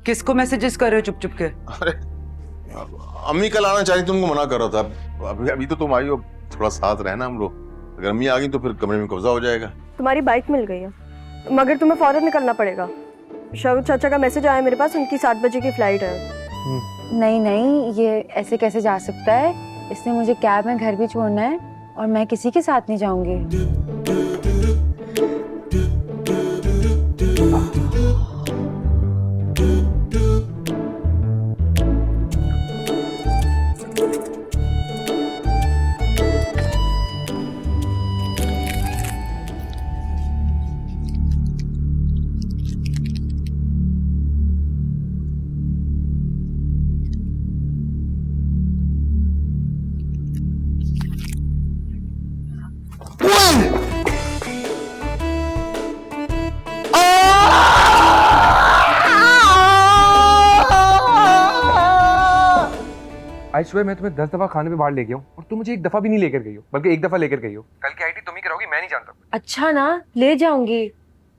किसको मैसेजेस कर रहे हो चुप चुप के? अरे अम्मी कल आना चाहिए, तुमको मना कर रहा था। अभी अभी तो तुम आई हो, थोड़ा साथ रहना हम लोग। अगर अम्मी आ गई तो फिर कमरे में कब्जा हो जाएगा। तुम्हारी बाइक मिल गई है मगर तुम्हें फौरन निकलना पड़ेगा। शाहरुख चाचा का मैसेज आया मेरे पास, उनकी 7 बजे की फ्लाइट है। नहीं नहीं, ये ऐसे कैसे जा सकता है? इसने मुझे कैब में घर भी छोड़ना है और मैं किसी के साथ नहीं जाऊंगी। आज सुबह मैं तुम्हें 10 दफा खाने पे बाहर ले गया हूँ और तुम मुझे एक दफा भी नहीं लेकर गई हो, बल्कि एक दफा लेकर गई हो। कल की आईडी तुम ही कराओगी, मैं नहीं जानता। अच्छा ना, ले जाऊंगी।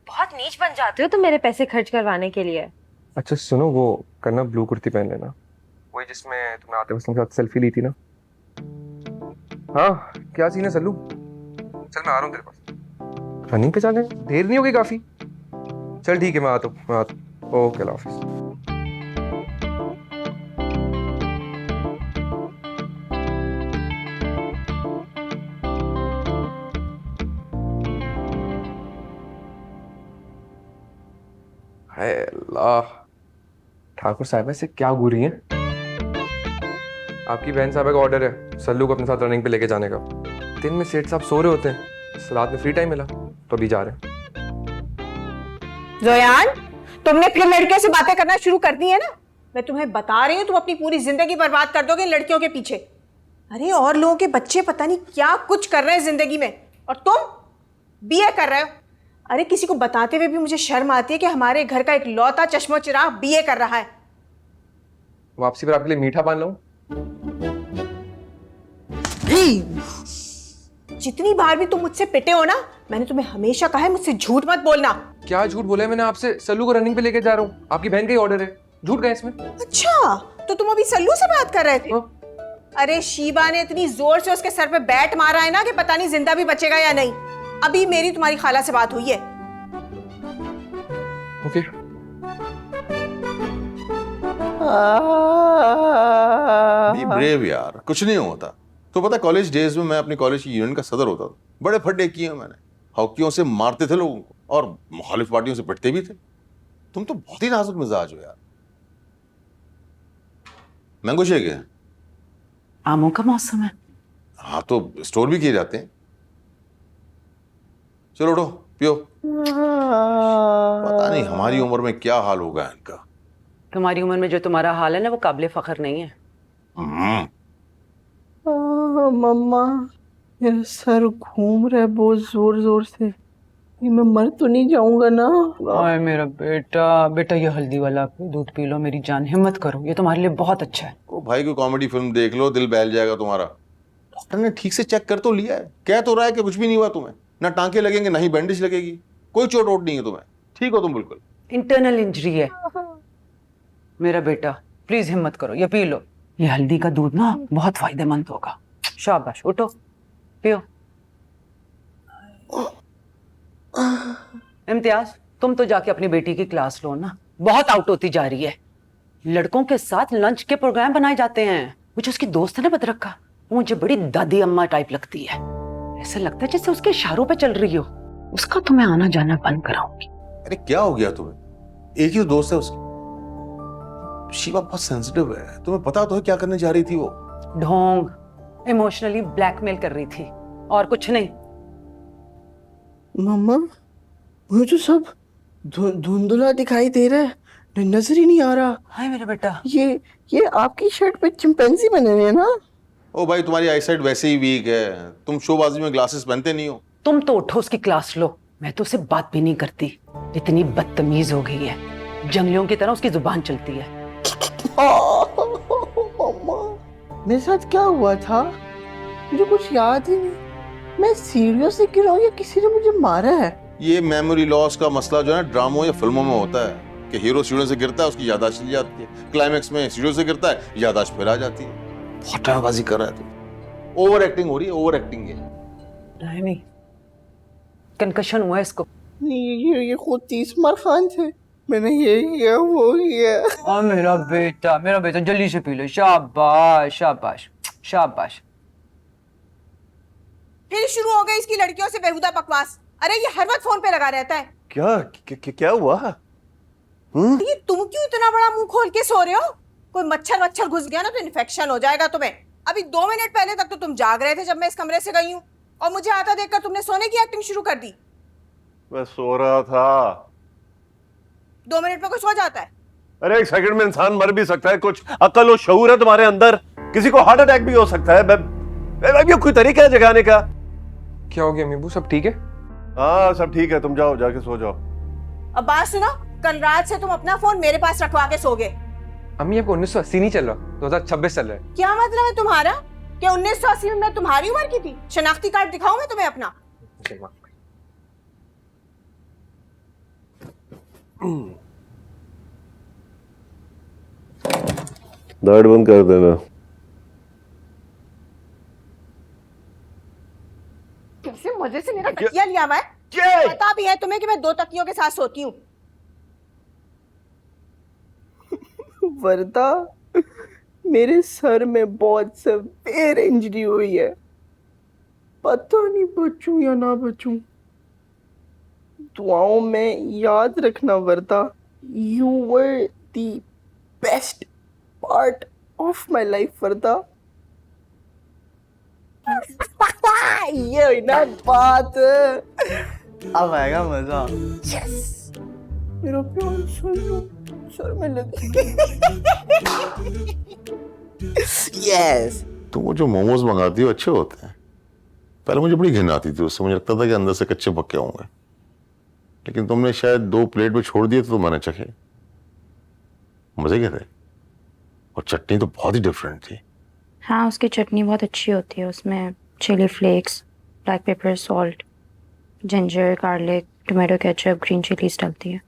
बहुत नीच बन जाते हो तुम मेरे पैसे खर्च करवाने के लिए। अच्छा सुनो, वो करना ब्लू कुर्ती पहन लेना, वही जिसमें तुमने आते वक्त साथ सेल्फी ली थी ना। हाँ क्या सीन है सल्लू? चल मैं आ रहा हूँ तेरे पास। रनिंग पे चलें, देर नहीं होगी काफी? चल ठीक है, मैं आता हूँ। ओके अल्लाह हाफिज़। अल्लाह, ठाकुर साहब से क्या घूरी हैं? आपकी बहन साहब का ऑर्डर है सल्लू को अपने साथ रनिंग पे लेके जाने का। दिन में सेठ साहब सो रहे होते हैं, रात में फ्री टाइम मिला तो अभी जा रहे हैं। जोयान, तुमने फिर लड़कियों से बातें करना शुरू कर दी है ना? मैं तुम्हें बता रही हूँ, तुम अपनी पूरी जिंदगी बर्बाद कर दोगे लड़कियों के पीछे। अरे और लोगों के बच्चे पता नहीं क्या कुछ कर रहे हैं जिंदगी में, और तुम बीए कर रहे हो। अरे किसी को बताते हुए भी मुझे शर्म आती है कि हमारे घर का एक लौता चश्मो चिराग बीए कर रहा है। वापसी पर आपके लिए मीठा पान लाऊं? जितनी बार भी तुम मुझसे पिटे हो ना, मैंने तुम्हें हमेशा कहा है मुझसे झूठ मत बोलना। क्या झूठ बोला है मैंने आपसे? सल्लू को रनिंग पे लेके जा रहा हूँ, आपकी बहन का ही ऑर्डर है। झूठ गए इसमें? अच्छा तो तुम अभी सल्लू से बात कर रहे थे? अरे शीबा ने इतनी जोर से उसके सर पे बैट मारा है ना कि पता नहीं जिंदा भी बचेगा या नहीं। अभी मेरी तुम्हारी खाला से बात हुई है। ओके। बी ब्रेव यार, कुछ नहीं होता। तो पता कॉलेज डेज में मैं अपनी कॉलेज की यूनियन का सदर होता था। बड़े फड्डे किए मैंने, हॉकियों से मारते थे लोगों को और मुखालिफ पार्टियों से पिटते भी थे। तुम तो बहुत ही नाजुक मिजाज हो यार। मैंगो शेक है? आमों का मौसम है। हाँ तो स्टोर भी किए जाते हैं। चलो उठो पियो। पता नहीं हमारी उम्र में क्या हाल होगा इनका। तुम्हारी उम्र में जो तुम्हारा हाल है ना, वो काबिले फख्र नहीं है। मम्मा, मेरा सर घूम रहा है बहुत जोर जोर से। मैं मर तो नहीं जाऊंगा ना? ओए मेरा बेटा, बेटा ये हल्दी वाला दूध पी लो मेरी जान, हिम्मत करो, ये तुम्हारे लिए बहुत अच्छा है। ओ भाई कोई कॉमेडी फिल्म देख लो, दिल बहल जाएगा तुम्हारा। डॉक्टर ने ठीक से चेक कर तो लिया है, कह तो रहा है कि कुछ भी नहीं हुआ तुम्हें, ना टांके लगेंगे ना ही बैंडेज लगेगी, कोई चोट वोट नहीं है तुम्हें, ठीक हो तुम बिल्कुल। इंटरनल इंजरी है मेरा बेटा, प्लीज हिम्मत करो, ये पी लो। ये हल्दी का दूध ना बहुत फायदेमंद होगा। शाबाश, उठो पियो। इम्तियाज, तुम तो जाके अपनी बेटी की क्लास लो ना, बहुत आउट होती जा रही है। लड़कों के साथ लंच के प्रोग्राम बनाए जाते हैं। मुझे उसकी दोस्त है ना बदरक्का, वो मुझे बड़ी दादी अम्मा टाइप लगती है। ऐसा लगता है जैसे उसके इशारों पे चल रही हो। उसका तो मैं आना जाना बंद कराऊंगी। अरे क्या हो गया तुम्हें? एक ही तो दोस्त है उसकी। शिवा बहुत सेंसिटिव है, तुम्हें पता तो है क्या करने जा रही थी वो। ढोंग, इमोशनली ब्लैकमेल कर रही थी और कुछ नहीं। मम्मा, मुझे तो सब धुंधला दिखाई दे रहा है, नजर ही नहीं आ रहा। हाय मेरा बेटा, ये आपकी शर्ट पे चिंपैंजी बने हुए हैं ना? ओ भाई तुम्हारी आईसाइट वैसे ही वीक है, तुम शोबाजी में ग्लासेस पहनते नहीं हो। तुम तो उठो उसकी क्लास लो। मैं तो उससे बात भी नहीं करती, इतनी बदतमीज हो गई है, जंगलियों की तरह उसकी जुबान चलती है। मम्मा, मेरे साथ क्या हुआ था मुझे कुछ याद ही नहीं। मैं सीढ़ियों से गिरा या किसी ने मुझे मारा है? ये मेमोरी लॉस का मसला जो है ड्रामों या फिल्मों में होता है। कि हीरो सीढ़ियों से गिरता है, उसकी याददाश्त चली जाती है, क्लाइमैक्स में सीढ़ियों से गिरता है, याददाश्त फिर आ जाती है। बहुत ड्रामेबाजी कर रहा है तू, ओवर एक्टिंग हो रही है, ओवर एक्टिंग है। नहीं, कंकशन हुआ है इसको। ये खुद 30 उमर खान थे, मैंने ये किया वो किया। और मेरा बेटा जल्दी से पी लो। शाबाश शाबाश शाबाश। फिर शुरू हो गई इसकी लड़कियों से बेहुदा बकवास। अरे ये हर वक्त फोन पे लगा रहता है। क्या हुआ? ये तुम क्यों इतना बड़ा मुंह खोल के सो रहे हो? कोई मच्छर घुस गया ना तो इन्फेक्शन हो जाएगा तुम्हें। अभी 2 मिनट पहले तक तो तुम जाग रहे थे जब मैं इस कमरे से गई हूँ, और मुझे आता देखकर तुमने सोने की एक्टिंग शुरू कर दी। मैं सो रहा था। 2 मिनट में कोई सो जाता है? अरे 1 सेकंड में इंसान मर भी सकता है। कुछ अकल और शऊर है तुम्हारे अंदर? किसी को हार्ट अटैक भी हो सकता है। ये कोई तरीका है जगाने का? क्या हो गया अम्मी, सब ठीक है? हाँ सब ठीक है, तुम जाओ, जाके सो जाओ। अब बात सुनो, कल रात से तुम अपना फोन मेरे पास रखवा के सोगे। अम्मी आपको 1980 नहीं चल रहा, 2026 चल रहा है। क्या मतलब है तुम्हारा? क्या 1980 में मैं तुम्हारी उम्र की थी? शनाख्ती कार्ड दिखाऊं मैं तुम्हें अपना? लाइट बंद कर देना। कैसे मजे से मेरा तकिया लिया हुआ है। पता भी है तुम्हें कि मैं 2 तकियों के साथ सोती हूँ। वर्दा, मेरे सर में बहुत सेवियर इंजरी हुई है, पता नहीं बचूं या ना बचूं। दुआओं में याद रखना Varda. You were the best part of my life Varda. ये हुई ना बात, अब आएगा मजा। यस, मेरा प्यार सुन लो, सर में लगे। यस। तो वो जो मोमोज मंगाती हो अच्छे होते हैं। पहले मुझे बड़ी घिन आती थी उससे, मुझे लगता था कि अंदर से कच्चे पक्के होंगे, लेकिन तुमने शायद 2 प्लेट में छोड़ दिए तो मैंने चखे। मजे के थे, और चटनी तो बहुत ही डिफरेंट थी। हाँ, उसकी चटनी बहुत अच्छी होती है। उसमें chilli flakes, black pepper, salt, ginger, garlic, tomato ketchup, green chillies डलती है।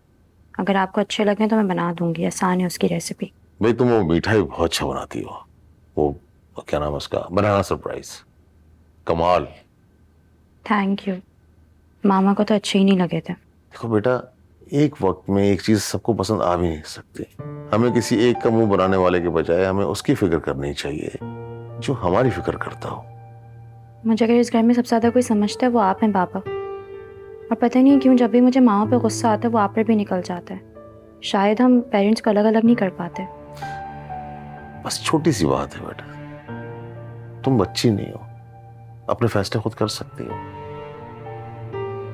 अगर आपको अच्छे लगे तो मैं बना दूंगी, आसान है उसकी रेसिपी। भाई तुम वो मिठाई बहुत अच्छा बनाती हो। वो क्या नाम है उसका, बनाना सरप्राइज, कमाल। Thank you. मामा को तो अच्छे ही नहीं लगे थे। देखो बेटा, एक वक्त में एक चीज सबको पसंद आ भी नहीं सकती। हमें किसी एक का मुंह बनाने वाले के बजाय हमें उसकी फिक्र करनी चाहिए जो हमारी फिक्र करता हो। मुझे अगर इस घर में सबसे ज्यादा कोई समझता है वो आप हैं पापा। और पता नहीं क्यों जब भी मुझे मामा पे गुस्सा आता है वो आप पर भी निकल जाता है। शायद हम पेरेंट्स को अलग अलग नहीं कर पाते। बस छोटी सी बात है बेटा, तुम बच्ची नहीं हो, अपने फैसले खुद कर सकती हो।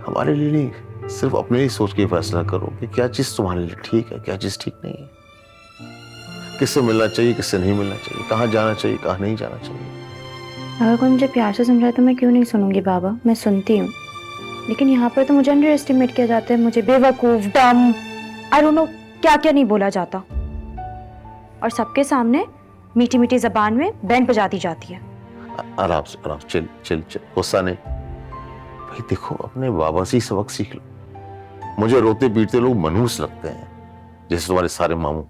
हमारे लिए नहीं, सिर्फ अपने लिए सोच के फैसला करो कि क्या चीज तुम्हारे लिए ठीक है, क्या चीज ठीक नहीं है, किससे मिलना चाहिए, किससे नहीं मिलना चाहिए, कहाँ जाना चाहिए, कहाँ नहीं जाना चाहिए। अगर कोई मुझे प्यार से समझाए तो मैं क्यों नहीं सुनूंगी बाबा, मैं सुनती हूँ। लेकिन यहाँ पर तो मुझे अंडर एस्टिमेट किया जाता है, मुझे बेवकूफ, डम, आई डोंट नो क्या क्या नहीं बोला जाता, और सबके सामने मीठी मीठी जबान में बैंड बजा दी जाती है। आराम से, आराम से, चिल चिल चिल, गुस्सा नहीं। भाई देखो, अपने बाबा से ही सबक सीख लो। मुझे रोते पीटते लोग मनहूस लगते हैं, जैसे तुम्हारे सारे मामू।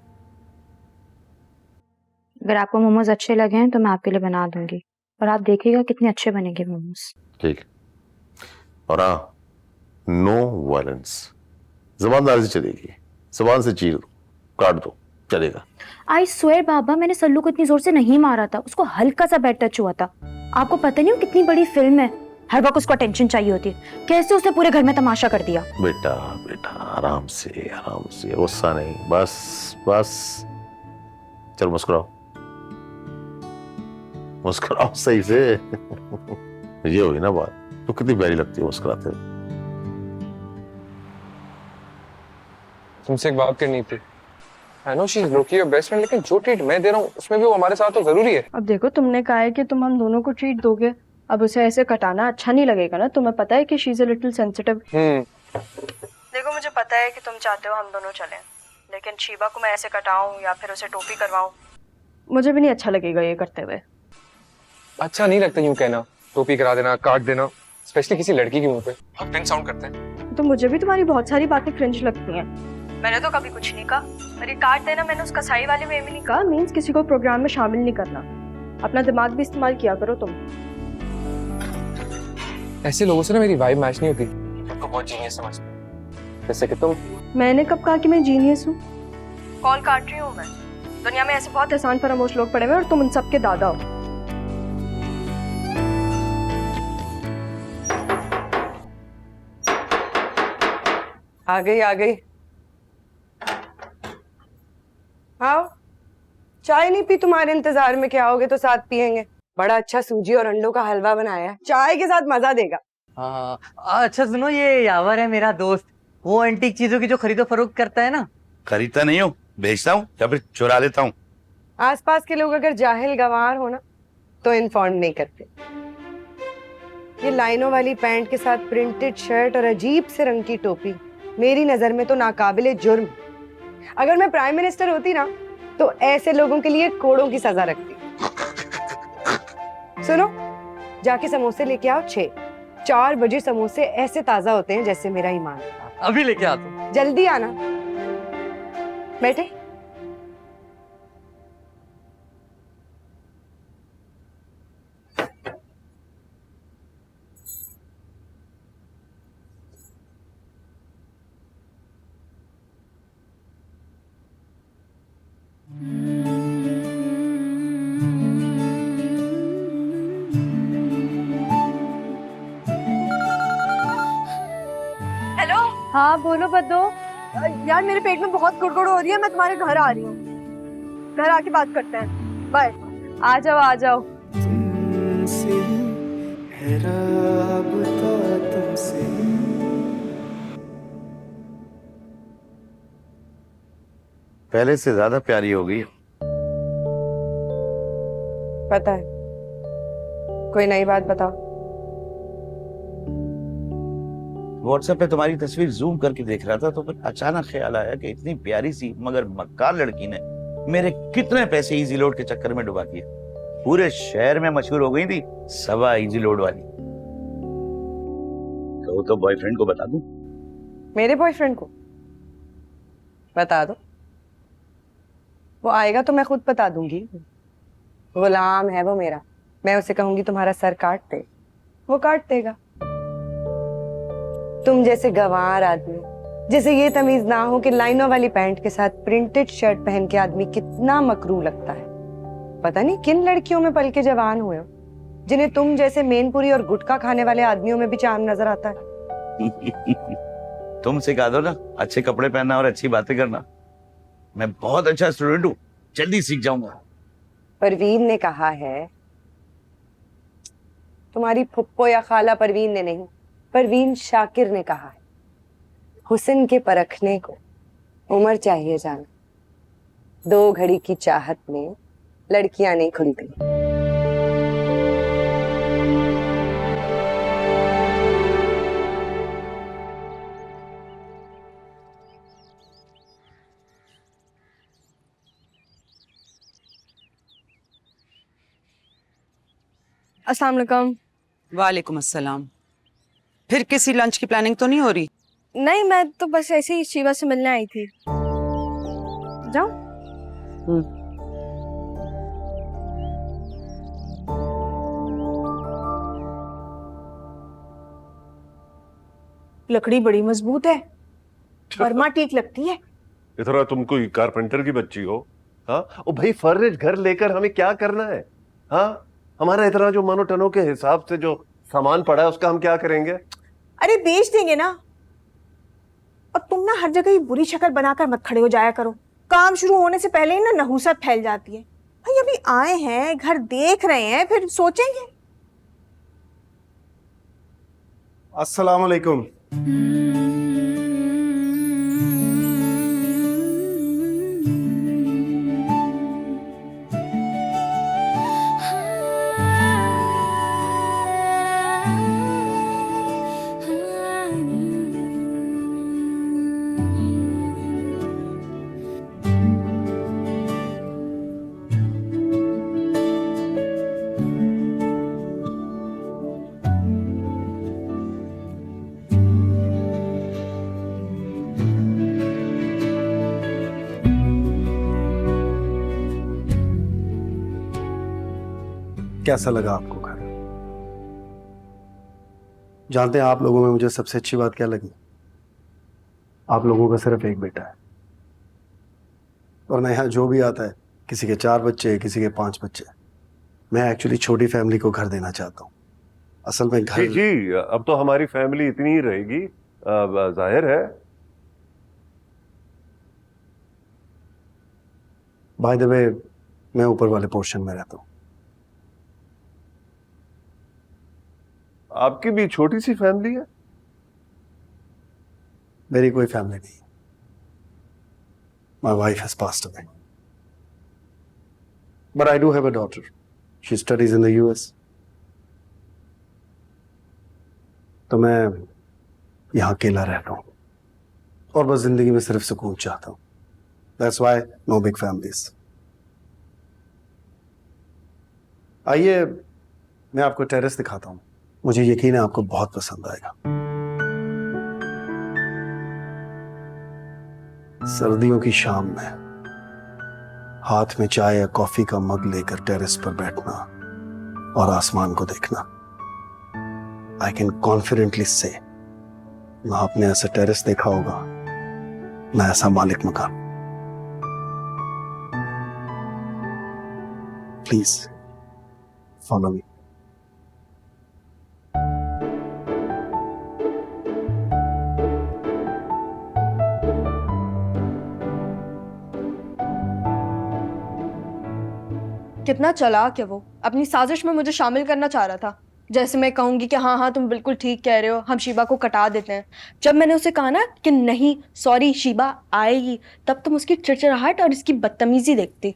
अगर आपको मोमोज अच्छे लगे हैं तो मैं आपके लिए बना दूंगी, और आप देखिएगा कितने अच्छे बनेंगे मोमोज। ठीक है, और हाँ, नो वायलेंस, जबानदारी से चलेगी, जबान से चीर दो, काट दो, चलेगा। आई स्वेयर बाबा, मैंने सल्लू को इतनी जोर से नहीं मारा था, उसको हल्का सा बैड टच हुआ था। आपको पता नहीं वो कितनी बड़ी फिल्म है, हर वक्त उसको अटेंशन चाहिए होती है। कैसे उसने पूरे घर में तमाशा कर दिया। बेटा बेटा, आराम से, आराम से, गुस्सा नहीं, बस बस। चलो मुस्कुराओ, मुस्कुराओ सही से। ये हुई ना बात, तो कितनी प्यारी लगती है मुस्कुराते हुए। तुमसे एक बात करनी थी। I know she is Loki your best friend, लेकिन जो ट्रीट मैं दे रहा हूँ उसमें भी वो हमारे साथ तो जरूरी है। अब देखो, तुमने कहा है कि तुम हम दोनों को ट्रीट दोगे, अब उसे ऐसे कटाना अच्छा नहीं लगेगा ना। तुम्हें पता है कि she is a little sensitive. देखो, मुझे पता है कि तुम चाहते हो हम दोनों चलें, लेकिन शीबा को मैं ऐसे कटाऊं या फिर उसे टोपी करवाऊं, मुझे भी नहीं अच्छा लगेगा ये करते हुए। अच्छा नहीं लगता यूं कहना, टोपी करा देना, काट देना, स्पेशली किसी लड़की के मुंह पे बहुत पिन साउंड करते हैं। तो मुझे भी तुम्हारी बहुत सारी बातें क्रिंज लगती हैं, मैंने तो कभी कुछ नहीं कहा। मेरी कार्ड देना मैंने उसका सही वाले वे में नहीं कहा। मीन्स किसी को प्रोग्राम में शामिल नहीं करना। अपना दिमाग भी इस्तेमाल किया करो तुम। ऐसे लोगों से ना मेरी वाइब मैच नहीं होती। तुमको बहुत जीनियस समझते हैं। जैसे कि तुम। मैंने कब कहा कि मैं जीनियस हूँ? कॉल काट रही हूँ मैं। दुनिया में ऐसे बहुत एहसान फरामोश लोग पड़े हुए और तुम उन सबके दादा हो। आ गई आ गई। आओ, चाय नहीं पी? तुम्हारे इंतजार में क्या आओगे तो साथ पियेंगे। बड़ा अच्छा सूजी और अंडों का हलवा बनाया है, चाय के साथ मजा देगा। हाँ अच्छा सुनो, ये यावर है मेरा दोस्त, वो एंटीक चीजों की जो खरीदो फरोख्त करता है ना। खरीदता नहीं हूँ, बेचता हूँ या फिर चुरा लेता हूँ। आसपास के लोग अगर जाहिल गंवार हो ना तो इन्फॉर्म नहीं करते। ये लाइनों वाली पैंट के साथ प्रिंटेड शर्ट और अजीब से रंग की टोपी मेरी नजर में तो नाकाबिले जुर्म। अगर मैं प्राइम मिनिस्टर होती ना तो ऐसे लोगों के लिए कोड़ों की सजा रखती। सुनो, जाके समोसे लेके आओ 6। 4 बजे समोसे ऐसे ताजा होते हैं जैसे मेरा ईमान। अभी लेके आता हूँ। जल्दी आना। बैठे। हेलो। हाँ बोलो बद्दो। यार मेरे पेट में बहुत गुड़गुड़ हो रही है, मैं तुम्हारे घर आ रही हूँ। घर आके बात करते हैं। बाय। आ जाओ आ जाओ। पहले से ज्यादा प्यारी हो गई। पता है, कोई नई बात बताओ। व्हाट्सएप पे तुम्हारी तस्वीर जूम करके देख रहा था तो फिर अचानक ख्याल आया कि इतनी प्यारी सी मगर मक्कार लड़की ने मेरे कितने पैसे इजी लोड के चक्कर में डुबा दिए। पूरे शहर में मशहूर हो गई थी सबा इजी लोड वाली। तो बॉयफ्रेंड को बता दूं? मेरे बॉयफ्रेंड को बता दो, वो आएगा तो मैं खुद बता दूंगी। गुलाम है वो मेरा, मैं उसे कहूंगी तुम्हारा सर काट दे, वो काट देगा। तुम जैसे गंवार आदमी, जैसे ये तमीज ना हो कि लाइनों वाली पैंट के साथ प्रिंटेड शर्ट पहन के आदमी कितना मकरू लगता है। पता नहीं किन लड़कियों में पल के जवान हुए हो जिन्हें तुम जैसे मेनपुरी और गुटखा खाने वाले आदमियों में भी चार्म नजर आता है। तुम सिखा दो ना अच्छे कपड़े पहनना और अच्छी बातें करना। मैं बहुत अच्छा स्टूडेंट हूँ, जल्दी सीख जाऊंगा। परवीन ने कहा है, तुम्हारी फुप्पो या खाला परवीन ने नहीं, परवीन शाकिर ने कहा है, हुस्न के परखने को उम्र चाहिए जाना। 2 घड़ी की चाहत में लड़कियां नहीं खुलती। अस्सलाम वालेकुम। वालेकुम अस्सलाम। फिर किसी लंच की प्लानिंग तो नहीं हो रही? नहीं, मैं तो बस ऐसे ही शिवा से मिलने आई थी। जाओ। लकड़ी बड़ी मजबूत है, वर्मा टीक लगती है। इतना तुम कोई कारपेंटर की बच्ची हो? हाँ ओ भाई, फर्निश घर लेकर हमें क्या करना है? हाँ, हमारा इतना जो मानो टनों के हिसाब से जो सामान पड़ा है उसका हम क्या करेंगे? अरे बेच देंगे ना। और तुम ना हर जगह ये बुरी शक्ल बनाकर मत खड़े हो जाया करो। काम शुरू होने से पहले ही ना नहुसत फैल जाती है। भाई अभी आए हैं, घर देख रहे हैं, फिर सोचेंगे। अस्सलाम वालेकुम। कैसा लगा आपको घर? जानते हैं आप लोगों में मुझे सबसे अच्छी बात क्या लगी? आप लोगों का सिर्फ एक बेटा है, और यहाँ जो भी आता है, किसी के 4 बच्चे, किसी के 5 बच्चे। मैं एक्चुअली छोटी फैमिली को घर देना चाहता हूँ। असल में घर जी, अब तो हमारी फैमिली इतनी ही रहेगी, जाहिर है। बाय द वे, मैं ऊपर वाले पोर्शन में रहता हूँ। आपकी भी छोटी सी फैमिली है? मेरी कोई फैमिली नहीं। My wife has passed away. But I do have a daughter. She studies in the US. तो मैं यहाँ अकेला रहता हूँ और बस जिंदगी में सिर्फ सुकून चाहता हूँ। That's why no big families. आइए मैं आपको टेरेस दिखाता हूँ। मुझे यकीन है आपको बहुत पसंद आएगा। सर्दियों की शाम में हाथ में चाय या कॉफी का मग लेकर टेरेस पर बैठना और आसमान को देखना। आई कैन कॉन्फिडेंटली से, ना आपने ऐसा टेरेस देखा होगा, ना ऐसा मालिक मकान। Please follow me. कितना चालाक है वो, अपनी साजिश में मुझे शामिल करना चाह रहा था। जैसे मैं कहूंगी कि हाँ हाँ तुम बिल्कुल ठीक कह रहे हो, हम शीबा को कटा देते हैं। जब मैंने उसे कहा ना कि नहीं सॉरी शीबा आएगी, तब तुम उसकी चिड़चिड़ाहट और इसकी बदतमीजी देखती।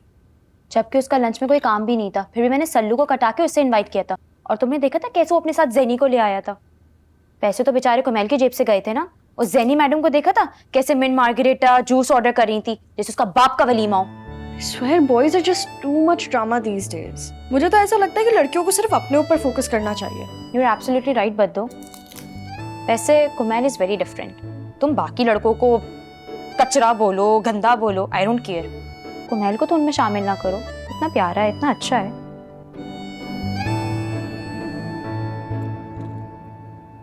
जबकि उसका लंच में कोई काम भी नहीं था, फिर भी मैंने सल्लू को कटा के उससे इनवाइट किया था। और तुमने देखा था कैसे वो अपने साथ जेनी को ले आया था। पैसे तो बेचारे कुमैल की जेब से गए थे ना। उस जेनी मैडम को देखा था कैसे मिंट मार्गरेटा जूस ऑर्डर कर रही थी जैसे उसका बाप का वलीमा हो। I swear boys are just too much drama these days. मुझे तो ऐसा लगता है कि लड़कियों को सिर्फ अपने ऊपर फोकस करना चाहिए। You're absolutely right बद्दो। वैसे कुमैल इज वेरी डिफरेंट। तुम बाकी लड़कों को कचरा बोलो, गंदा बोलो, आई डोंट केयर। कुमैल को तो उनमें शामिल ना करो। इतना प्यारा है, इतना अच्छा है।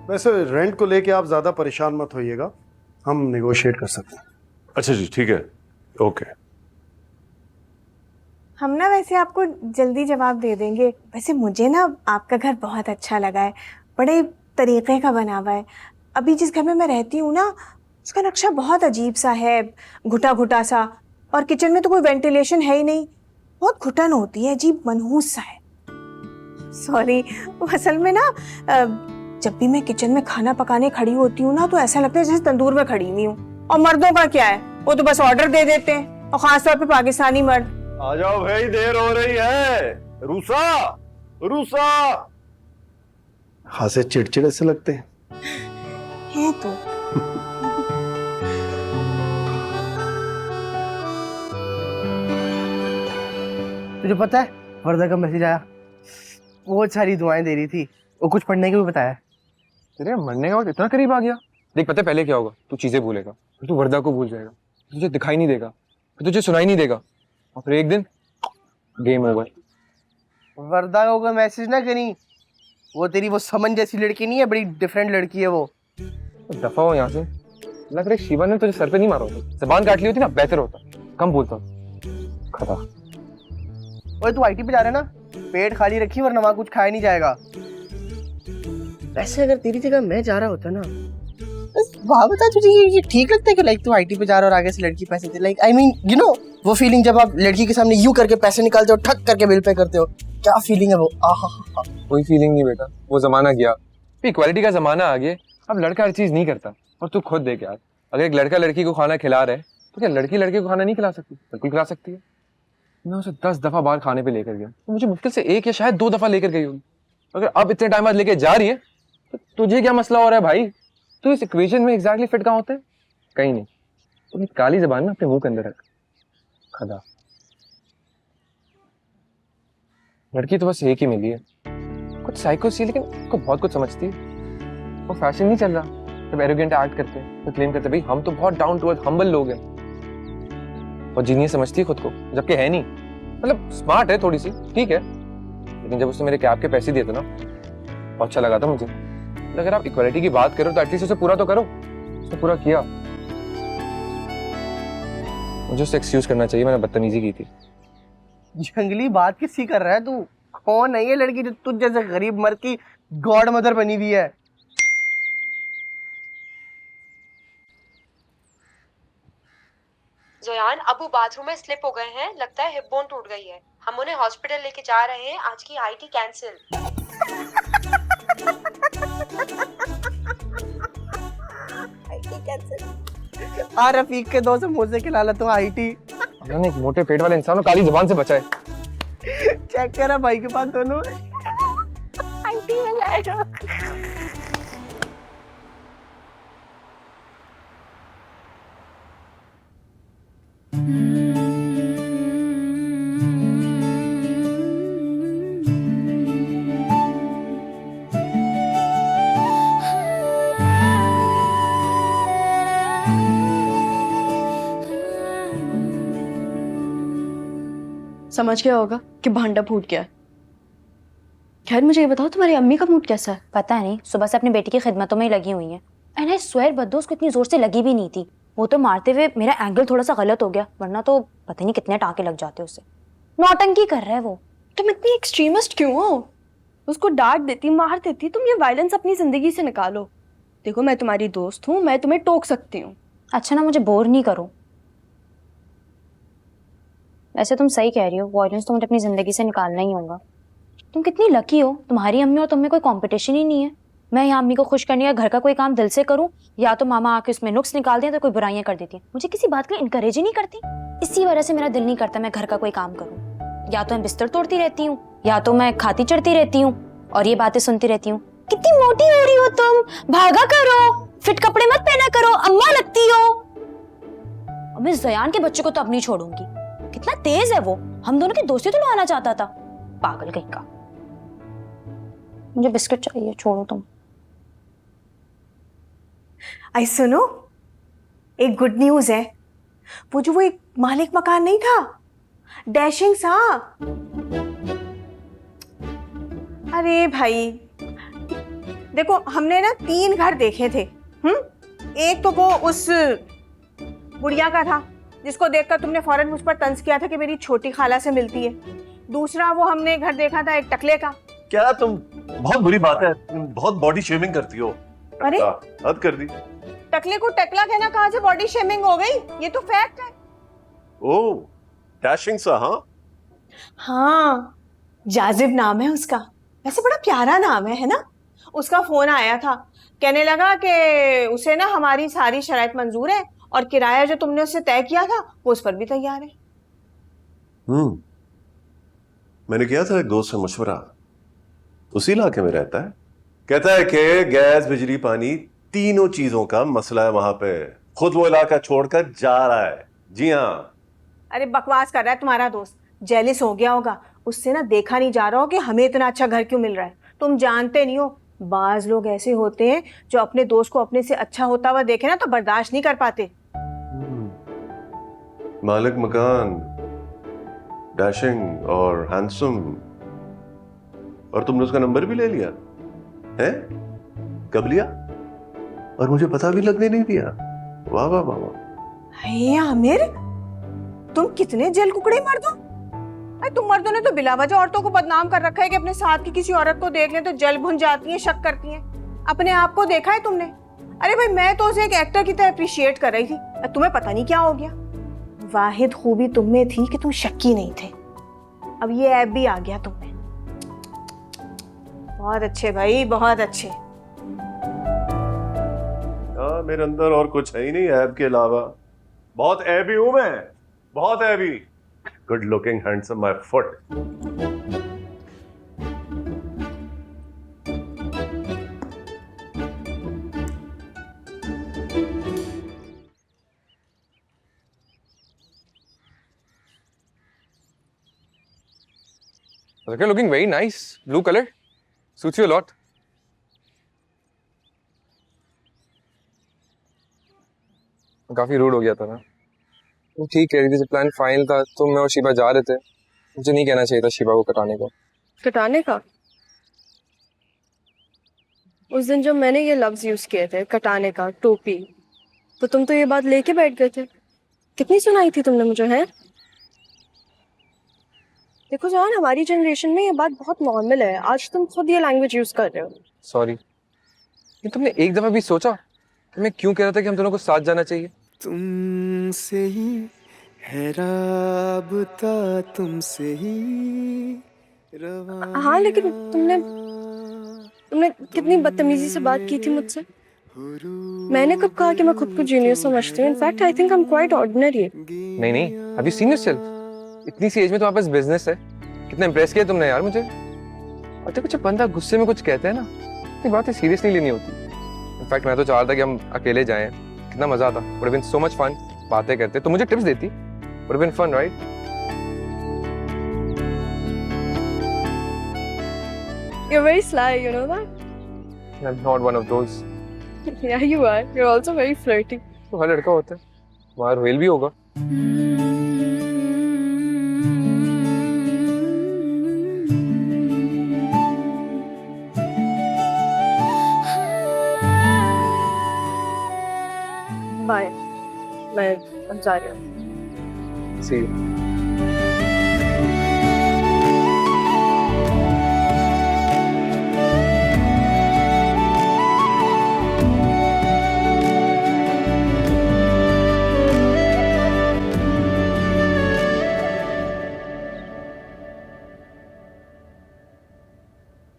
वैसे रेंट को लेके आप ज्यादा परेशान मत होइएगा, हम नेगोशिएट कर सकते हैं। अच्छा जी, ठीक है, ओके। हम ना वैसे आपको जल्दी जवाब दे देंगे। वैसे मुझे ना आपका घर बहुत अच्छा लगा है, बड़े तरीके का बना हुआ है। अभी जिस घर में मैं रहती हूँ ना, उसका नक्शा बहुत अजीब सा है, घुटा घुटा सा, और किचन में तो कोई वेंटिलेशन है ही नहीं, बहुत घुटन होती है, अजीब मनहूस सा है। सॉरी, असल में ना जब भी मैं किचन में खाना पकाने खड़ी होती हूँ ना, तो ऐसा लगता है जैसे तंदूर में खड़ी हुई हूँ। और मर्दों का क्या है, वो तो बस ऑर्डर दे देते हैं, और खासतौर पे पाकिस्तानी मर्द। आ जाओ भाई, देर हो रही है। रूसा रूसा। हाँ से चिड़चिड़े से लगते हैं। है तो तुझे पता है वर्दा का मैसेज आया, बहुत सारी दुआएं दे रही थी, वो कुछ पढ़ने के भी बताया। तेरे मरने का वक्त इतना करीब आ गया। देख पता है पहले क्या होगा, तू चीजें भूलेगा, फिर तू वर्दा को भूल जाएगा, तुझे दिखाई नहीं देगा, फिर तुझे सुनाई नहीं देगा, और फिर एक दिन गेम ओवर। वर्दा को कोई मैसेज ना करी, वो तेरी वो समन जैसी लड़की नहीं है, बड़ी डिफरेंट लड़की है वो। दफा हो यहाँ से। लग रहा है शिवा ने तुझे सर पे नहीं मारा होता, जबान काट ली होती ना बेहतर होता, कम बोलता। खता। ओए तू आईटी पे जा रहा है ना, पेट खाली रखी वरना वहां कुछ खाया नहीं जाएगा। वैसे अगर तेरी जगह मैं जा रहा होता ना, वाह बता तुझे ये ठीक लगता है कि लाइक तू आईटी पे जा रहा है और आगे से लड़की पैसे दे, like I mean you know वो फीलिंग जब आप लड़की के सामने यू करके पैसे निकालते हो, ठक करके बिल पे करते हो, क्या फीलिंग है वो। आहा, कोई फीलिंग नहीं बेटा, वो जमाना गया, इक्वालिटी का जमाना आ गया। अब लड़का हर चीज नहीं करता। और तू खुद देख यार, अगर एक लड़का लड़की को खाना खिला रहा है तो क्या लड़की लड़के को खाना नहीं खिला सकती? बिल्कुल खिला सकती है। मैं उसे 10 दफा बाहर खाने पे लेकर गया, तो मुझे मुश्किल से 1 या शायद 2 दफा लेकर गई होगी। अगर अब इतने टाइम बाद लेके जा रही है तो तुझे क्या मसला हो रहा है भाई? तू इस इक्वेशन में एग्जैक्टली फिट कहाँ होता है? कहीं नहीं। तो ये काली जबान में अपने मुंह के अंदर रख। खदा लड़की तो बस एक ही मिली है, कुछ साइको सी, लेकिन उसको बहुत कुछ समझती है। वो फैशन नहीं चल रहा, जब एरोगेंट एक्ट करते हैं तो क्लेम करते भाई हम तो बहुत डाउन टू अर्थ हम्बल लोग हैं, और जीनियस समझती है खुद को, जबकि है नहीं। मतलब स्मार्ट है थोड़ी सी, ठीक है, लेकिन जब उसने मेरे कैब के पैसे दिए थे ना, बहुत अच्छा लगा था मुझे। अगर आप इक्वालिटी की बात करो तो एटलीस्ट उसे पूरा तो करो। उसने पूरा किया। मुझे उससे एक्सक्यूज करना चाहिए, मैंने बदतमीजी की थी। जंगली बात किसकी कर रहा है तू? कौन है ये लड़की जो तुझ जैसे गरीब मर्द की गॉड मदर बनी हुई है? जोयान, अबू बाथरूम में स्लिप हो गए हैं, लगता है हिप बोन टूट गई है। हम उन्हें हॉस्पिटल लेके जा रहे हैं। आज की आईटी कैंसिल। आ रफीक के दो समोसे खिला ला तू आईटी। मैंने एक मोटे पेट वाले इंसान को काली जुबान से बचाए। चेक करा भाई के पास दोनों आईटी में लाएगा। समझ गया होगा कि भांडा फूट गया है। खैर मुझे ये बताओ तुम्हारी अम्मी का मूड कैसा है? पता नहीं, सुबह से अपनी बेटी की खिदमतों में ही लगी हुई है। एंड आई स्वेयर बद्दो उसको इतनी जोर से लगी भी नहीं थी। वो तो मारते हुए मेरा एंगल थोड़ा सा गलत हो गया, वरना तो पता नहीं कितने टाँके लग जाते उससे। नौटंकी कर रहा है वो। तुम इतनी एक्सट्रीमिस्ट क्यों हो? उसको डांट देती, मार देती, तुम ये वायलेंस अपनी जिंदगी से निकालो। देखो मैं तुम्हारी दोस्त हूँ, मैं तुम्हें टोक सकती हूँ। अच्छा ना, मुझे बोर नहीं करो। वैसे तुम सही कह रही हो, वायलेंस तो मुझे अपनी जिंदगी से निकालना ही होगा। तुम कितनी लकी हो, तुम्हारी अम्मी और तुम में कोई कंपटीशन ही नहीं है। मैं यहाँ अम्मी को खुश करने या घर का कोई काम दिल से करूँ, या तो मामा आके उसमें नुक्स निकाल दें तो कोई बुराइयां कर देती है। मुझे किसी बात के लिए इनकरेज ही नहीं करती। इसी वजह से मेरा दिल नहीं करता मैं घर का कोई काम करूँ। या तो मैं बिस्तर तोड़ती रहती हूँ, या तो मैं खाती चढ़ती रहती हूँ और ये बातें सुनती रहती हूँ, कितनी मोटी हो रही हो तुम, भागा करो, फिट कपड़े मत पहना करो, अम्मा लगती हो। और मैं ज़यान के बच्चे को तो अब नहीं छोड़ूंगी। कितना तेज है वो, हम दोनों की दोस्ती तो लगाना चाहता था, पागल कहीं का। मुझे बिस्किट चाहिए, छोड़ो तुम। आई सुनो, एक गुड न्यूज है। वो एक मालिक मकान नहीं था, डैशिंग सा। अरे भाई देखो, हमने ना 3 घर देखे थे। एक तो वो उस बुढ़िया का था जिसको देखकर तुमने फौरन मुझ पर तंज किया था कि मेरी छोटी खाला से मिलती है। दूसरा वो हमने घर देखा था एक टकले का। क्या तुम, बहुत बुरी बात है, तुम बहुत बॉडी शेमिंग करती हो। अरे हद कर दी। टकले को टकला कहना कहाँ से बॉडी शेमिंग हो गई? ये तो फैक्ट है। ओह, डैशिंग सा। हाँ, जाजिब नाम है उसका। वैसे बड़ा प्यारा नाम है ना? उसका फोन आया था, कहने लगा कि उसे ना हमारी सारी शराइत मंजूर है और किराया जो तुमने उससे तय किया था वो उस पर भी तैयार है। मैंने किया था एक दोस्त से मशवरा, उसी इलाके में रहता है। कहता है कि गैस बिजली पानी तीनों चीजों का मसला है वहां पे। खुद वो इलाका छोड़कर जा रहा है। जी हाँ। अरे बकवास कर रहा है तुम्हारा दोस्त, जेलिस हो गया होगा। उससे ना देखा नहीं जा रहा हो कि हमें इतना अच्छा घर क्यों मिल रहा है। तुम जानते नहीं हो, बाज लोग ऐसे होते हैं जो अपने दोस्त को अपने से अच्छा होता हुआ देखे ना तो बर्दाश्त नहीं कर पाते। मालिक मकान, डैशिंग और हैंडसम, और तुमने उसका नंबर भी ले लिया है? कब लिया? और मुझे पता भी लगने नहीं दिया। वाह वाह वाह वाह। हे आमिर, तुम कितने जल कुकड़े मर्द हो। अरे तुम मर्दों ने तो बिलावजह औरतों को बदनाम कर रखा है कि अपने साथ की किसी औरत को देख लें तो जल भुन जाती हैं, शक करती हैं। अपने आप को देखा है तुमने? अरे भाई, मैं तो उसे एक एक्टर की तरह अप्रिशिएट कर रही थी, तुम्हें पता नहीं क्या हो गया। वाहिद खूबी तुम में थी कि तुम शक्की नहीं थे, अब ये ऐप भी आ गया तुम में। बहुत अच्छे भाई, बहुत अच्छे। मेरे अंदर और कुछ है ही नहीं ऐब के अलावा। बहुत ऐबी हूं मैं, बहुत AB. Good looking, handsome, my foot. Okay, looking very nice. Blue color suits you a lot. काफी रूड हो गया था ना। तो ठीक कह रही थी, जब प्लान फाइनल था तो मैं और शिबा जा रहे थे। मुझे नहीं कहना चाहिए था शिबा को कटाने को। कटाने का? उस दिन जब मैंने ये लफ्ज यूज किए थे, कटाने का, टोपी, तो तुम तो ये बात लेके बैठ गए थे। कितनी सुनाई थी तुमने मुझे, है? देखो जान, हमारी जनरेशन में ये बात बहुत नॉर्मल है। आज तुम खुद ये लैंग्वेज यूज कर रहे हो। सॉरी, ये तुमने एक दफा भी सोचा कि मैं क्यों कह रहा था कि हम दोनों को साथ जाना चाहिए? तुमसे ही है राबता, तुमसे ही हाँ, लेकिन तुमने कितनी बदतमीजी से बात की थी मुझसे। मैंने कब कहा कि मैं खुद को जीनियस समझती हूँ? In fact I think I am quite ordinary. नहीं नहीं, हैव यू सीन योरसेल्फ? इतनी सी एज में तुम्हारे पास बिजनेस है। कितना इंप्रेस किया तुमने यार मुझे। और देखो, जब बंदा गुस्से में कुछ कहता है ना, इतनी बातें सीरियसली लेनी होती। इनफैक्ट मैं तो चाह रहा था कि हम अकेले जाएं, कितना मजा आता। Would have been so much fun. बातें करते तो मुझे टिप्स देती। Would have been fun, right? You're very sly, you know that? I'm not one of those. Yeah, you are. You're also very flirty. तो हर लड़का होता है। तुम्हारा रोहिल भी होगा। Bye. मैं अब जा रही हूँ। See you.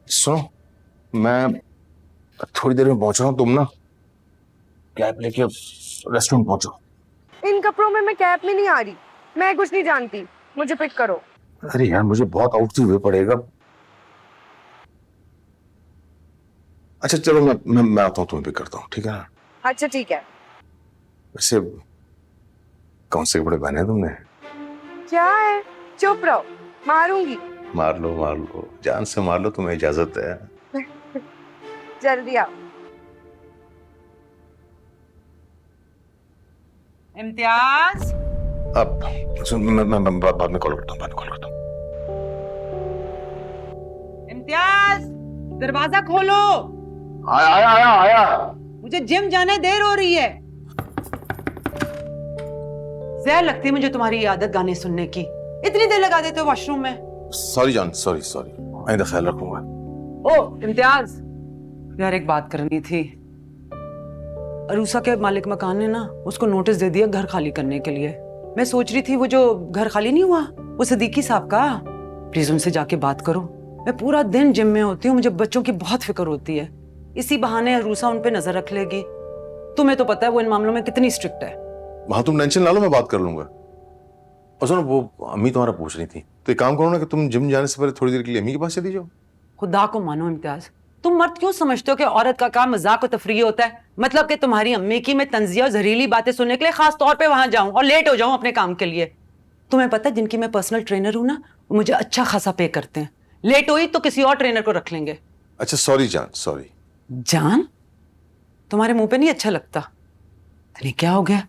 सुनो, मैं थोड़ी देर में पहुंच रहा हूँ। तुम ना कैब लेके रेस्टोरेंट पहुंचो। इन कपड़ों में मैं कैब में नहीं आ रही। मैं कुछ नहीं जानती, मुझे पिक करो। अरे यार, मुझे बहुत आउटफिट हुए पड़ेगा। अच्छा चलो, मैं आता हूँ, तुम्हें पिक करता हूँ, ठीक है ना? अच्छा ठीक है। वैसे कौन से कपड़े पहने हैं तुमने? क्या है, चुप रहो, मारूंगी। मार लो, जान से मार लो, तुम्हें इजाजत है। जल्दी आओ। इम्तियाज, अब सुन, मैं बाद में कॉल करता हूँ। इम्तियाज, दरवाजा खोलो। आया। मुझे जिम जाने देर हो रही है। जहर लगती है मुझे तुम्हारी ये आदत गाने सुनने की। इतनी देर लगा देते हो वॉशरूम में। सॉरी जान, सॉरी। आइंदा ख्याल रखूंगा। ओ इम्तियाज, यार एक बात करनी थी। अरूसा के मालिक मकान ने ना उसको नोटिस दे दिया घर खाली करने के लिए। मैं सोच रही थी वो जो घर खाली नहीं हुआ, वो सिद्दीकी साहब का, प्लीज उनसे जाके बात करो। मैं पूरा दिन जिम में होती हूँ, मुझे बच्चों की बहुत फिक्र होती है। इसी बहाने अरूसा उन पे नजर रख लेगी। तुम्हें तो पता है वो इन मामलों में कितनी स्ट्रिक्ट है। वहां तुम टेंशन ना लो, मैं बात कर लूंगा। और सुनो, वो अम्मी तुम्हारा पूछ रही थी, तो एक काम करो ना कि तुम जिम जाने से पहले थोड़ी देर के लिए अम्मी के पास चली जाओ। खुदा को मानो इम्तियाज, तुम मर्द क्यों समझते हो कि औरत का काम मजाक और तफरीह होता है? मतलब कि तुम्हारी अम्मी की मैं तंजिया और जहरीली बातें सुनने के लिए खास तौर पे वहां जाऊं और लेट हो जाऊं अपने काम के लिए? तुम्हें पता है जिनकी मैं पर्सनल ट्रेनर हूं ना, वो मुझे अच्छा खासा पे करते हैं। लेट हुई तो किसी और ट्रेनर को रख लेंगे। अच्छा सॉरी जान, सॉरी। जान, तुम्हारे मुंह पे नहीं अच्छा लगता। अरे क्या हो गया?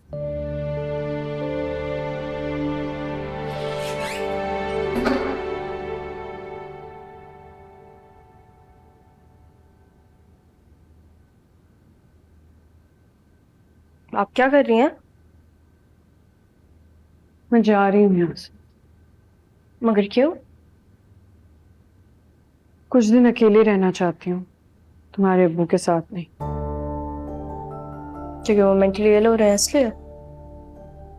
आप क्या कर रही हैं? मैं जा रही हूँ यहाँ से। मगर क्यों? कुछ दिन अकेले रहना चाहती हूँ, तुम्हारे अब्बू के साथ नहीं। क्योंकि वो मेंटली इल हो रहे हैं इसलिए?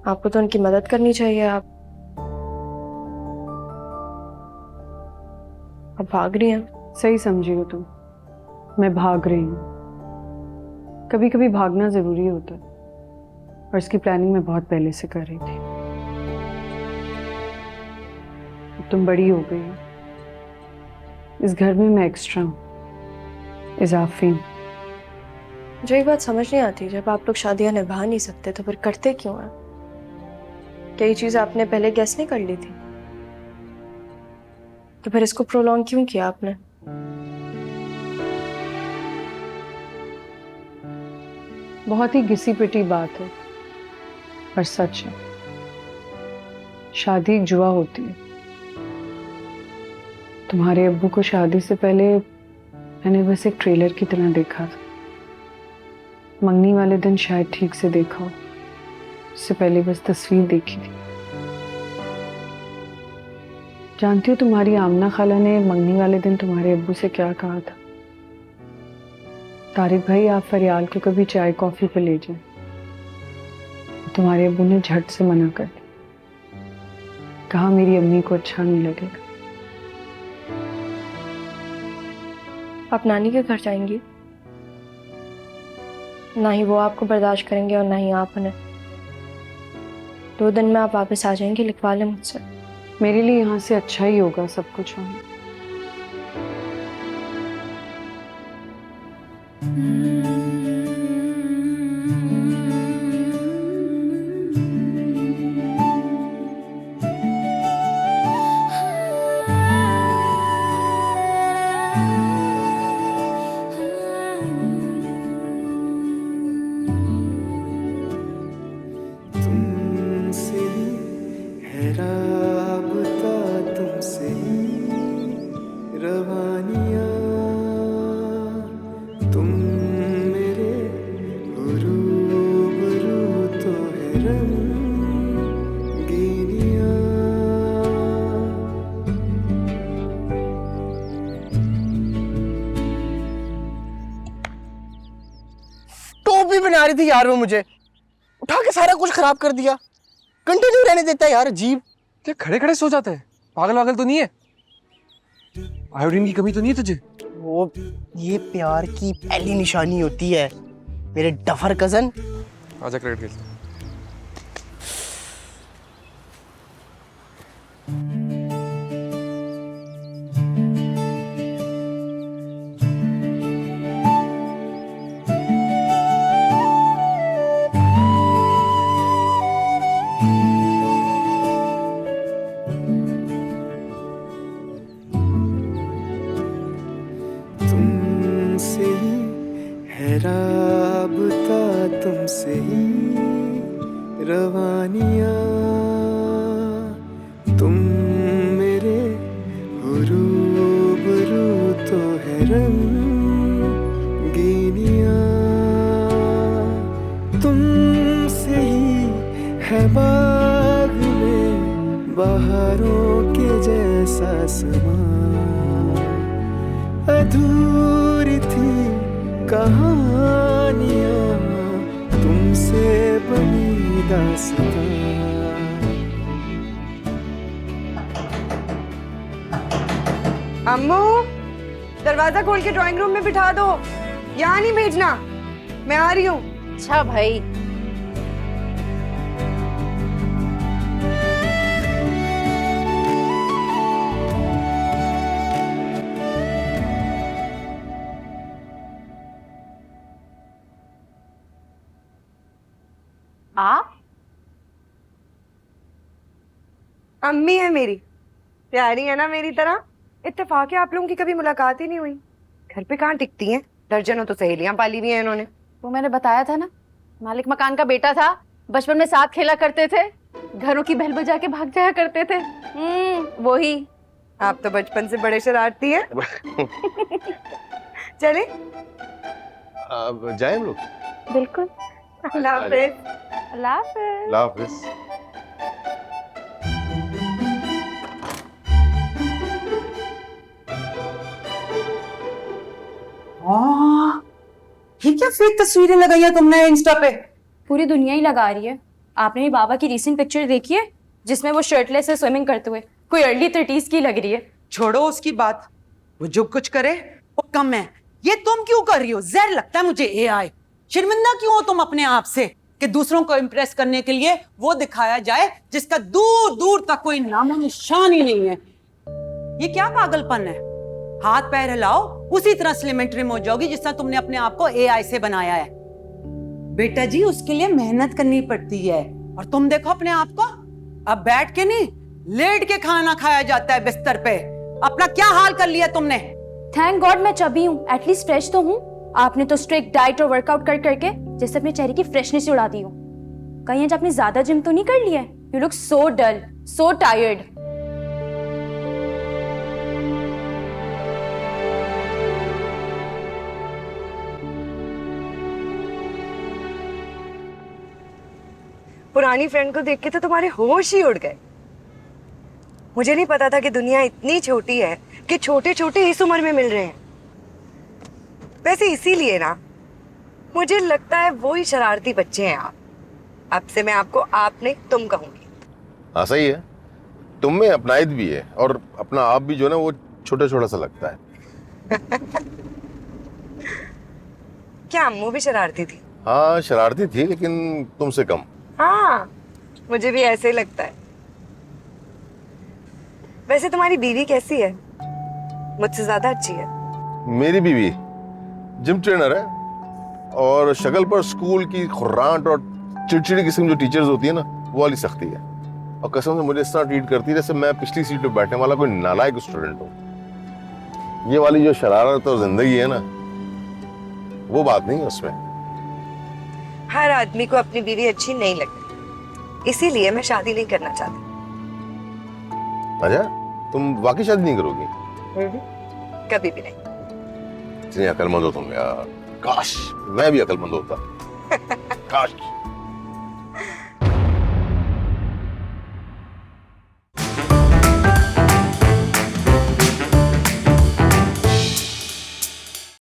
आपको तो उनकी मदद करनी चाहिए। आप भाग रही हैं। सही समझी हो तुम, मैं भाग रही हूँ। कभी कभी भागना जरूरी होता है, और इसकी प्लानिंग मैं बहुत पहले से कर रही थी। अब तुम बड़ी हो गई हो, इस घर में मैं एक्स्ट्रा हूँ, इजाफी हूँ। मुझे एक बात समझ नहीं आती, जब आप लोग शादियां निभा नहीं सकते तो फिर करते क्यों हैं? कई चीज आपने पहले गेस नहीं कर ली थी, तो फिर इसको प्रोलॉन्ग क्यों किया आपने? बहुत ही घिसी पिटी बात है, पर सच है। शादी एक जुआ होती है। तुम्हारे अब्बू को शादी से पहले मैंने बस एक ट्रेलर की तरह देखा था। मंगनी वाले दिन शायद ठीक से देखा हो, उससे पहले बस तस्वीर देखी थी। जानती हो तुम्हारी आमना खाला ने मंगनी वाले दिन तुम्हारे अब्बू से क्या कहा था? तारिक भाई, आप फरियाल को कभी चाय कॉफी पे ले जाएं। तुम्हारे अब्बू ने झट से मना कर दिया, कहा मेरी अम्मी को अच्छा नहीं लगेगा। आप नानी के घर जाएंगी? ना ही वो आपको बर्दाश्त करेंगे और ना ही आप उन्हें। 2 दिन में आप वापस आ जाएंगे, लिखवा लें मुझसे। मेरे लिए यहाँ से अच्छा ही होगा सब कुछ होना। टोपी बना रही थी यार वो, मुझे उठा के सारा कुछ खराब कर दिया। कंटिन्यू रहने देता है यार, अजीब। क्या खड़े खड़े सो जाते हैं? पागल वागल तो नहीं है? आयोडीन की कमी तो नहीं है तुझे? वो ये प्यार की पहली निशानी होती है मेरे डफर कजन। आजा क्रिकेट खेलते हैं। तुमसे ही रवानियां, तुम मेरे रूबरू तो है रंगीनियां, तुमसे ही है बाग में बहारों के जैसा समा, अधूरी थी कहानियां तुमसे बनी दास्तां। अम्मू, दरवाजा खोल के ड्राइंग रूम में बिठा दो, यहाँ नहीं भेजना, मैं आ रही हूँ। अच्छा भाई। आप? अम्मी है मेरी, प्यारी है ना मेरी तरह। इत्तेफाक है आप लोगों की कभी मुलाकात ही नहीं हुई। घर पे कहाँ टिकती हैं, दर्जनों तो सहेलियां पाली भी हैं इन्होंने। वो मैंने बताया था ना, मालिक मकान का बेटा था, बचपन में साथ खेला करते थे, घरों की बेल बजा के भाग जाया करते थे। वही। आप तो बचपन से बड़े शरारती हैं। चले अब जाए हम लोग? बिल्कुल। अल्लाह हाफिज। अल्लाह हाफिज। अल्लाह हाफिज। ये क्या फेक तस्वीरें लगाई है तुमने इंस्टा पे? पूरी दुनिया ही लगा रही है। आपने भी बाबा की रीसेंट पिक्चर देखी है जिसमें वो शर्टलेस है स्विमिंग करते हुए? कोई अर्ली 30s की लग रही है। छोड़ो उसकी बात, वो जो कुछ करे वो कम है। ये तुम क्यों कर रही हो? जहर लगता है मुझे एआई। शर्मिंदा क्यों हो तुम अपने आप से कि दूसरों को इम्प्रेस करने के लिए वो दिखाया जाए जिसका दूर दूर तक कोई नामो निशान ही नहीं है। ये क्या पागलपन है? हाथ पैर हिलाओ, उसी तरह स्लिम एंड ट्रिम हो जाओगी जिस तरह तुमने अपने आप को एआई से बनाया है। बेटा जी, उसके लिए मेहनत करनी पड़ती है। और तुम देखो अपने आप को, अब बैठ के नहीं लेट के खाना खाया जाता है बिस्तर पे। अपना क्या हाल कर लिया तुमने? थैंक गॉड मैं चबी हूँ, एटलीस्ट फ्रेश तो हूँ। आपने तो स्ट्रिक्ट डाइट और वर्कआउट कर करके जैसे अपने चेहरे की फ्रेशनेस उड़ा दी हो। कहीं आज आपने ज्यादा जिम तो नहीं कर लिया? You look so dull, so tired. पुरानी फ्रेंड को देख के तो तुम्हारे होश ही उड़ गए। मुझे नहीं पता था कि दुनिया इतनी छोटी है कि छोटे छोटे इस उम्र में मिल रहे हैं। वैसे इसीलिए ना मुझे लगता है वो ही शरारती बच्चे हैं आप। अब से मैं आपको आप नहीं तुम कहूंगी। हाँ सही है, तुम में अपनाइत भी है और अपना आप भी जो है ना वो छोटा छोटा सा लगता है। क्या अम्मू भी शरारती थी? हाँ शरारती थी लेकिन तुमसे कम। हाँ मुझे भी ऐसे ही लगता है। वैसे तुम्हारी बीवी कैसी है? मुझसे ज्यादा अच्छी है। मेरी बीवी जिम ट्रेनर है और शक्ल पर स्कूल की खुर्रांट और चिड़चिड़ी किस्म जो टीचर्स होती है ना वो वाली सख्ती है, और कसम से मुझे इस तरह ट्रीट करती है जैसे मैं पिछली सीट पे बैठने वाला कोई नालायक स्टूडेंट हूँ। ये वाली जो शरारत और जिंदगी है ना वो बात नहीं है उसमें। हर आदमी को अपनी बीवी अच्छी नहीं लगती, इसीलिए मैं शादी नहीं करना चाहती। अच्छा तुम वाकई शादी नहीं करोगी? कभी भी नहीं। इतनी अकलमंद हो तुम यार, काश मैं भी अकलमंद होता। काश।